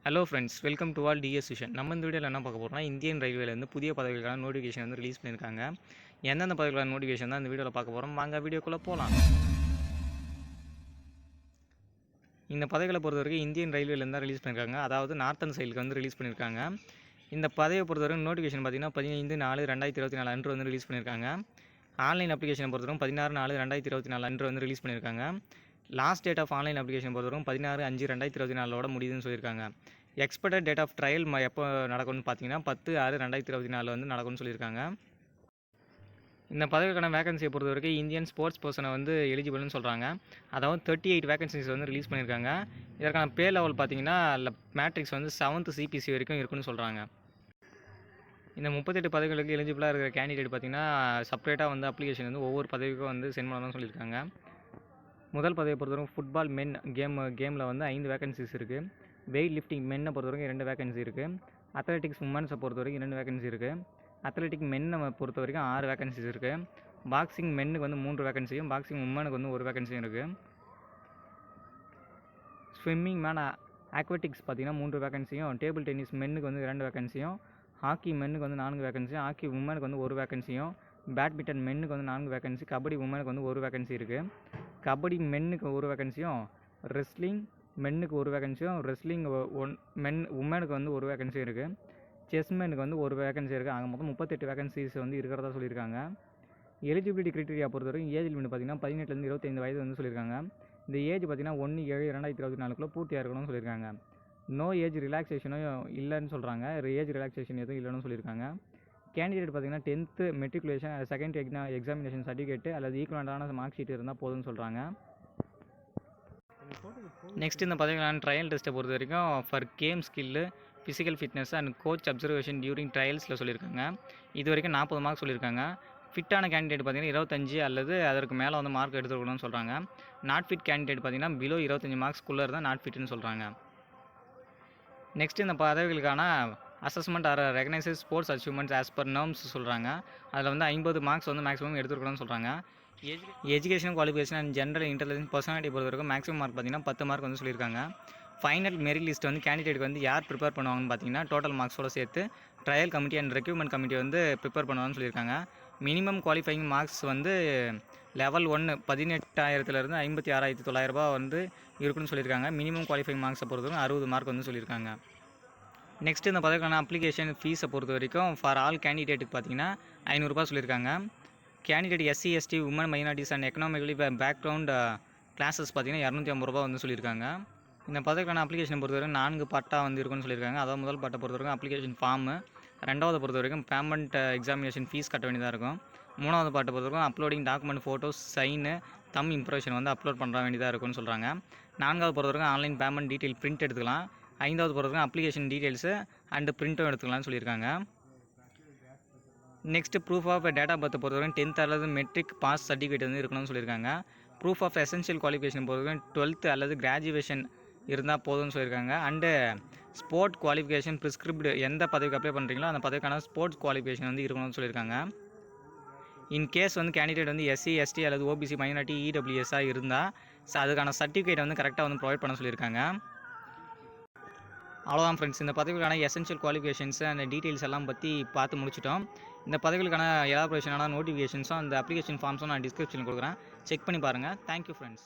Hello friends, welcome to all TS vision. நம்ம இந்த வீடியோவில் என்ன பார்க்க போகிறோம்னா, இந்தியன் ரயில்வேலேருந்து புதிய பதவிகளுக்கான நோட்டிஃபிகேஷன் வந்து ரிலீஸ் பண்ணியிருக்காங்க. எந்தெந்த பதவிகளுக்கான நோட்டிஃபிகேஷன் தான் இந்த வீடியோவில் பார்க்க போகிறோம். வாங்க வீடியோக்குள்ளே போகலாம். இந்த பதவிகளை பொறுத்தவரைக்கும் இந்தியன் ரயில்வேலேருந்து தான் ரிலீஸ் பண்ணியிருக்காங்க. அதாவது நார்த்தன் சைடுக்கு வந்து ரிலீஸ் பண்ணியிருக்காங்க. இந்த பதவியை பொறுத்தவரைக்கும் நோட்டிஃபிகேஷன் பார்த்தீங்கன்னா 15/4/2024 அன்று வந்து ரிலீஸ் பண்ணியிருக்காங்க. ஆன்லைன் அப்ளிகேஷனை பொறுத்தவரைக்கும் 16/4/2024 அன்று வந்து ரிலீஸ் பண்ணியிருக்காங்க. Last date of online application பொறுத்தவரைக்கும் 16/5/2024 முடியுதுன்னு சொல்லியிருக்காங்க. எக்ஸ்பெக்டட் டேட் ஆஃப் ட்ரையல் எப்போ நடக்கும்னு பார்த்தீங்கன்னா 10/6/2024 வந்து நடக்கும்னு சொல்லியிருக்காங்க. இந்த பதவிக்கான வேகன்சியை பொறுத்த வரைக்கும் இந்தியன் ஸ்போர்ட்ஸ் பர்சனை வந்து எலிஜிபிள்னு சொல்கிறாங்க. அதாவது 38 வேகன்சிஸ் வந்து ரிலீஸ் பண்ணியிருக்காங்க. இதற்கான பே லெவல் பார்த்தீங்கன்னா மேட்ரிக்ஸ் வந்து 7th CPC வரைக்கும் இருக்குன்னு சொல்கிறாங்க. இந்த 38 பதவிகளுக்கு எலிஜிபிளாக இருக்கிற கேண்டிடேட் பார்த்தீங்கன்னா செப்பரேட்டாக வந்து அப்ளிகேஷன் வந்து ஒவ்வொரு பதவிக்கும் வந்து சென்ட் பண்ணணும்னு சொல்லியிருக்காங்க. முதல் பதவியை பொறுத்தவரைக்கும் ஃபுட்பால் மென் கேமில் வந்து 5 வேகன்சிஸ் இருக்குது. வெயிட் லிஃப்டிங் மென்னை பொறுத்தவரைக்கும் 2 வேகன்சி இருக்குது. அத்லெட்டிக்ஸ் உமன்ஸை பொறுத்த வரைக்கும் 2 வேகன்சி இருக்குது. அத்லெட்டிக் மென்னை பொறுத்த வரைக்கும் 6 வேகன்சிஸ் இருக்குது. பாக்ஸிங் மென்னுக்கு வந்து 3 வேகன்சியும் பாக்ஸிங் உமனுக்கு வந்து 1 வேகன்சியும் இருக்குது. ஸ்விம்மிங் மேன் ஆக்வட்டிக்ஸ் பார்த்திங்கன்னா 3 வேகன்சியும், டேபிள் டென்னிஸ் மென்னுக்கு வந்து 2 வேகன்சியும், ஹாக்கி மென்னுக்கு வந்து 4 வேகன்சியும், ஹாக்கி உமனுக்கு வந்து 1 வேகன்சியும், பேட்மிண்டன் மென்னுக்கு வந்து 4 வேகன்சி, கபடி உமனுக்கு வந்து 1 வேகன்சி இருக்குது. கபடி மென்னுக்கு 1 வேகன்சியும், ரெஸ்லிங் மென்னுக்கு 1 வேகன்சியும், ரெஸ்லிங் உமனுக்கு வந்து 1 வேகன்சியும் இருக்குது. செஸ் மென்னுக்கு வந்து 1 வேகன்சி இருக்குது. அங்கே மொத்தம் 38 வேகன்சிஸ் வந்து இருக்கிறதா சொல்லியிருக்காங்க. எலிஜிபிலிட்டி கிரைட்டீரியா பொறுத்தவரைக்கும் ஏஜ் லிமிட் பார்த்திங்கன்னா 18லேருந்து 25 வயது வந்து சொல்லியிருக்காங்க. இந்த ஏஜ் பார்த்திங்கன்னா 1/7/2024 பூர்த்தியாக இருக்கணும்னு சொல்லியிருக்காங்க. நோ ஏஜ் ரிலாக்ஸேஷனும் இல்லைன்னு சொல்கிறாங்க. ஏஜ் ரிலாக்ஸேஷன் எதுவும் இல்லைன்னு சொல்லியிருக்காங்க. கேண்டிடேட் பார்த்திங்கன்னா 10th matriculation second examination certificate அல்லது ஈக்குவலண்டான மார்க் ஷீட் இருந்தால் போதும்னு சொல்கிறாங்க. நெக்ஸ்ட் இந்த பதவிக்கான ட்ரையல் டெஸ்ட்டை பொறுத்த வரைக்கும் ஃபார் கேம் ஸ்கில்லு, physical fitness and coach observation during ட்ரையல்ஸில் சொல்லியிருக்காங்க. இது வரைக்கும் 40 மார்க் சொல்லியிருக்காங்க. ஃபிட்டான கேண்டிடேட் பார்த்திங்கன்னா 25 அல்லது அதற்கு மேலே வந்து மார்க் எடுத்துக்கணும்னு சொல்கிறாங்க. நாட் ஃபிட் கேண்டிடேட் பார்த்திங்கன்னா பிலோ 25 மார்க்ஸ்க்குள்ளே இருந்தால் நாட் ஃபிட்னு சொல்கிறாங்க. நெக்ஸ்ட் இந்த பதவிகளுக்கான assessment or recognises sports achievements as per norms சொல்கிறாங்க. அதில் வந்து 50 மார்க்ஸ் வந்து மேக்ஸிமம் எடுத்துக்கணும்னு சொல்கிறாங்க. Education qualification and general intelligence personality பொறுத்த வரைக்கும் மேக்ஸிமம் மார்க் பார்த்திங்கன்னா 10 மார்க் வந்து சொல்லியிருக்காங்க. ஃபைனல் மெரிட் லிஸ்ட் வந்து கேண்டிடேட்டுக்கு வந்து யார் ப்ரிப்பேர் பண்ணுவாங்கன்னு பார்த்தீங்கன்னா டோட்டல் மார்க்ஸோடு சேர்த்து trial committee and recruitment committee வந்து ப்ரிப்பேர் பண்ணுவாங்கன்னு சொல்லியிருக்காங்க. மினிமம் குவாலிஃபைங் மார்க்ஸ் வந்து லெவல் 1 18,000லேருந்து 56,900 வந்து இருக்குன்னு சொல்லியிருக்காங்க. மினிமம் குவாலிஃபைங் மார்க்ஸை பொறுத்தவரைக்கும் 60 மார்க் வந்து சொல்லியிருக்காங்க. நெக்ஸ்ட் இந்த பதவிக்கான அப்ளிகேஷன் ஃபீஸை பொறுத்த வரைக்கும் ஃபார் ஆல் கேண்டிடேட்டுக்கு பார்த்தீங்கன்னா 500 ரூபாய் சொல்லியிருக்காங்க. Candidate SC ST women minorities and economically background classes பார்த்தீங்கன்னா 250 ரூபா வந்து சொல்லியிருக்காங்க. இந்த பதவிக்கான அப்ளிகேஷன் பொறுத்தவரைக்கும் 4 பார்ட்டாக வந்து இருக்குன்னு சொல்லியிருக்காங்க. அதாவது முதல் பார்ட்டை பொறுத்த வரைக்கும் அப்ளிகேஷன் ஃபார்மு, ரெண்டாவது பொறுத்த வரைக்கும் பேமெண்ட் எக்ஸாமினேஷன் ஃபீஸ் கட்ட வேண்டியதாக இருக்கும். மூணாவது பார்ட்டை பொறுத்த வரைக்கும் அப்லோடிங் டாக்குமெண்ட் ஃபோட்டோஸ் சைனு தம் இம்ப்ரெஷன் வந்து அப்லோட் பண்ணுற வேண்டியதாக இருக்கும்னு சொல்கிறாங்க. நான்காவது பொறுத்த வரைக்கும் ஆன்லைன் பேமெண்ட் டீட்டெயில் பிரிண்ட் எடுத்துக்கலாம். ஐந்தாவது பொறுத்த வரைக்கும் அப்ளிகேஷன் டீட்டெயில்ஸு அண்டு பிரிண்ட்டும் எடுத்துக்கலாம்னு சொல்லியிருக்காங்க. Next proof of date of பர்த்தை பொறுத்த வரைக்கும் 10th அல்லது மெட்ரிக் பாஸ் சர்டிஃபிகேட் வந்து இருக்கணும்னு சொல்லியிருக்காங்க. ப்ரூஃப் ஆஃப் எசென்ஷியல் குவாலிஃபிகேஷன் பொறுத்த வரைக்கும் 12th அல்லது கிராஜுவேஷன் இருந்தால் போதும்னு சொல்லியிருக்காங்க. அண்டு ஸ்போர்ட் குவாலிஃபிகேஷன் ப்ரிஸ்கிரிப்டு எந்த பதவிக்கு அப்ளை பண்ணுறீங்களோ அந்த பதவிக்கான ஸ்போர்ட்ஸ் குவாலிஃபிகேஷன் வந்து இருக்கணும்னு சொல்லியிருக்காங்க. இன் கேஸ் வந்து கேண்டிடேட் வந்து SC ST அல்லது OBC மைனாரிட்டி EWSஆக இருந்தால் அதுக்கான சர்டிஃபிகேட் வந்து கரெக்டாக வந்து ப்ரொவைட் பண்ண சொல்லியிருக்காங்க. அவ்வளோதான் ஃப்ரெண்ட்ஸ், இந்த பதவிகளுக்கான எசென்ஷியல் குவாலிஃபிகேஷன்ஸ் அந்த டீட்டெயில்ஸ் எல்லாம் பற்றி பார்த்து முடிச்சிட்டோம். இந்த பதவிகளுக்கான எலாபரேஷனான நோட்டிஃபிகேஷன்ஸும் அந்த அப்ளிகேஷன் ஃபார்ம்ஸும் நான் டிஸ்கிரிப்ஷனில் கொடுக்குறேன். செக் பண்ணி பாருங்கள். Thank you friends.